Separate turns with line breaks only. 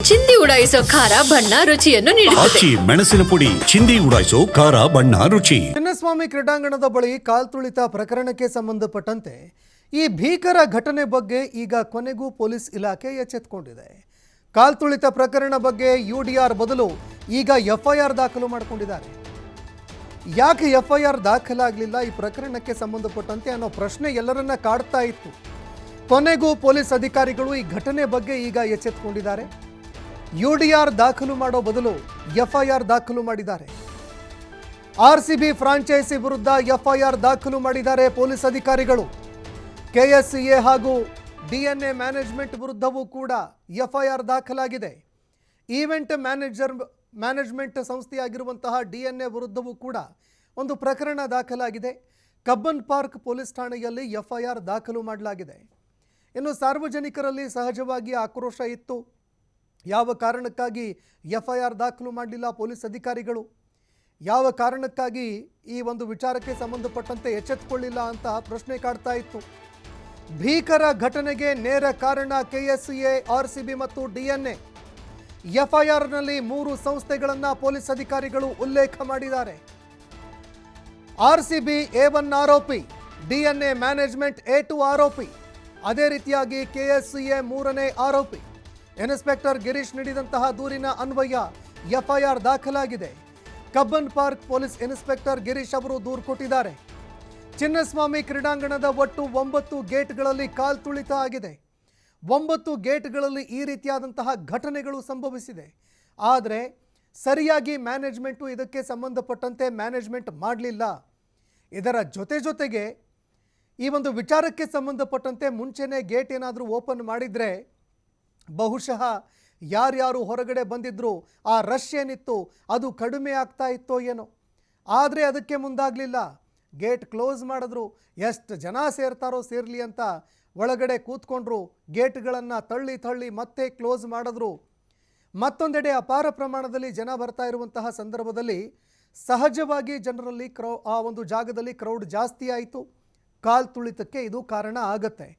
ಚಿಂದಿ ಉಡಾಯಿಸೋ ಖಾರ ಬಣ್ಣ ರುಚಿಯನ್ನು ನೀಡುತ್ತದೆ.
ಆಚಿ ಮೆಣಸಿನ ಪುಡಿ ಚಿಂದಿ ಉಡಾಯಿಸೋ ಖಾರ ಬಣ್ಣ ರುಚಿ.
ಚಿನ್ನಸ್ವಾಮಿ ಕ್ರೀಡಾಂಗಣದ ಬಳಿ ಕಾಲ್ತುಳಿತ ಪ್ರಕರಣಕ್ಕೆ ಸಂಬಂಧಪಟ್ಟಂತೆ ಈ ಭೀಕರ ಘಟನೆ ಬಗ್ಗೆ ಈಗ ಕೊನೆಗೂ ಪೊಲೀಸ್ ಇಲಾಖೆ ಎಚ್ಚೆತ್ತುಕೊಂಡಿದೆ. ಕಾಲ್ತುಳಿತ ಪ್ರಕರಣ ಬಗ್ಗೆ UDR ಬದಲು ಈಗ FIR ದಾಖಲು ಮಾಡಿಕೊಂಡಿದ್ದಾರೆ. ಯಾಕೆ FIR ದಾಖಲಾಗಲಿಲ್ಲ ಈ ಪ್ರಕರಣಕ್ಕೆ ಸಂಬಂಧಪಟ್ಟಂತೆ ಅನ್ನೋ ಪ್ರಶ್ನೆ ಎಲ್ಲರನ್ನ ಕಾಡ್ತಾ ಇತ್ತು. ಕೊನೆಗೂ ಪೊಲೀಸ್ ಅಧಿಕಾರಿಗಳು ಈ ಘಟನೆ ಬಗ್ಗೆ ಈಗ ಎಚ್ಚೆತ್ತುಕೊಂಡಿದ್ದಾರೆ. UDR ದಾಖಲು ಮಾಡೋ ಬದಲು FIR ದಾಖಲು ಮಾಡಿದ್ದಾರೆ. RCB ಫ್ರಾಂಚೈಸಿ ವಿರುದ್ಧ FIR ದಾಖಲು ಮಾಡಿದ್ದಾರೆ ಪೊಲೀಸ್ ಅಧಿಕಾರಿಗಳು. KSCA ಹಾಗೂ DNA ಮ್ಯಾನೇಜ್ಮೆಂಟ್ ವಿರುದ್ಧವೂ ಕೂಡ FIR ದಾಖಲಾಗಿದೆ. ಈವೆಂಟ್ ಮ್ಯಾನೇಜ್ಮೆಂಟ್ ಸಂಸ್ಥೆಯಾಗಿರುವಂತಹ DNA ವಿರುದ್ಧವೂ ಕೂಡ ಒಂದು ಪ್ರಕರಣ ದಾಖಲಾಗಿದೆ. ಕಬ್ಬನ್ ಪಾರ್ಕ್ ಪೊಲೀಸ್ ಠಾಣೆಯಲ್ಲಿ FIR ದಾಖಲು ಮಾಡಲಾಗಿದೆ. ಇನ್ನು ಸಾರ್ವಜನಿಕರಲ್ಲಿ ಸಹಜವಾಗಿ ಆಕ್ರೋಶ ಇತ್ತು. ಯಾವ ಕಾರಣಕ್ಕಾಗಿ FIR ದಾಖಲು ಮಾಡಲಿಲ್ಲ ಪೊಲೀಸ್ ಅಧಿಕಾರಿಗಳು, ಯಾವ ಕಾರಣಕ್ಕಾಗಿ ಈ ಒಂದು ವಿಚಾರಕ್ಕೆ ಸಂಬಂಧಪಟ್ಟಂತೆ ಎಚ್ಚೆತ್ತುಕೊಳ್ಳಿಲ್ಲ ಅಂತ ಪ್ರಶ್ನೆ ಕಾಡ್ತಾ ಇತ್ತು. ಭೀಕರ ಘಟನೆಗೆ ನೇರ ಕಾರಣ KSCA, RCB ಮತ್ತು DNA. FIRನಲ್ಲಿ 3 ಸಂಸ್ಥೆಗಳನ್ನು ಪೊಲೀಸ್ ಅಧಿಕಾರಿಗಳು ಉಲ್ಲೇಖ ಮಾಡಿದ್ದಾರೆ. RCB A1 ಆರೋಪಿ, DNA ಮ್ಯಾನೇಜ್ಮೆಂಟ್ A2 ಆರೋಪಿ, ಅದೇ ರೀತಿಯಾಗಿ KSCA 3ನೇ ಆರೋಪಿ. ಇನ್ಸ್ಪೆಕ್ಟರ್ ಗಿರೀಶ್ ನೀಡಿದಂತಹ ದೂರಿನ ಅನ್ವಯ FIR ದಾಖಲಾಗಿದೆ. Cubbon park police inspector Girish ಅವರು ದೂರು ಕೊಟ್ಟಿದ್ದಾರೆ. ಚಿನ್ನಸ್ವಾಮಿ ಕ್ರೀಡಾಂಗಣದ ಒಟ್ಟು 9 ಗೇಟ್ಗಳಲ್ಲಿ ಕಾಲ್ತುಳಿತ ಆಗಿದೆ. 9 ಗೇಟ್ಗಳಲ್ಲಿ ಈ ರೀತಿಯಾದಂತಹ ಘಟನೆಗಳು ಸಂಭವಿಸಿದೆ. ಆದರೆ ಸರಿಯಾಗಿ ಮ್ಯಾನೇಜ್ಮೆಂಟು ಇದಕ್ಕೆ ಸಂಬಂಧಪಟ್ಟಂತೆ ಮ್ಯಾನೇಜ್ಮೆಂಟ್ ಮಾಡಲಿಲ್ಲ. ಇದರ ಜೊತೆಗೆ ಈ ಒಂದು ವಿಚಾರಕ್ಕೆ ಸಂಬಂಧಪಟ್ಟಂತೆ ಮುಂಚೆನೇ ಗೇಟ್ ಏನಾದರೂ ಓಪನ್ ಮಾಡಿದರೆ ಬಹುಶಃ ಯಾರ್ಯಾರು ಹೊರಗಡೆ ಬಂದಿದ್ರು ಆ ರಶ್ ಏನಿತ್ತು ಅದು ಕಡಿಮೆ ಆಗ್ತಾ ಇತ್ತೋ ಏನೋ. ಆದರೆ ಅದಕ್ಕೆ ಮುಂದಾಗಲಿಲ್ಲ. ಗೇಟ್ ಕ್ಲೋಸ್ ಮಾಡಿದ್ರು. ಎಷ್ಟು ಜನ ಸೇರ್ತಾರೋ ಸೇರಲಿ ಅಂತ ಒಳಗಡೆ ಕೂತ್ಕೊಂಡ್ರು. ಗೇಟ್ಗಳನ್ನು ತಳ್ಳಿ ಮತ್ತೆ ಕ್ಲೋಸ್ ಮಾಡಿದ್ರು. ಮತ್ತೊಂದೆಡೆ ಅಪಾರ ಪ್ರಮಾಣದಲ್ಲಿ ಜನ ಬರ್ತಾ ಇರುವಂತಹ ಸಂದರ್ಭದಲ್ಲಿ ಸಹಜವಾಗಿ ಜನರಲ್ಲಿ ಆ ಒಂದು ಜಾಗದಲ್ಲಿ ಕ್ರೌಡ್ ಜಾಸ್ತಿ ಆಯಿತು. ಕಾಲ್ತುಳಿತಕ್ಕೆ ಇದು ಕಾರಣ ಆಗತ್ತೆ.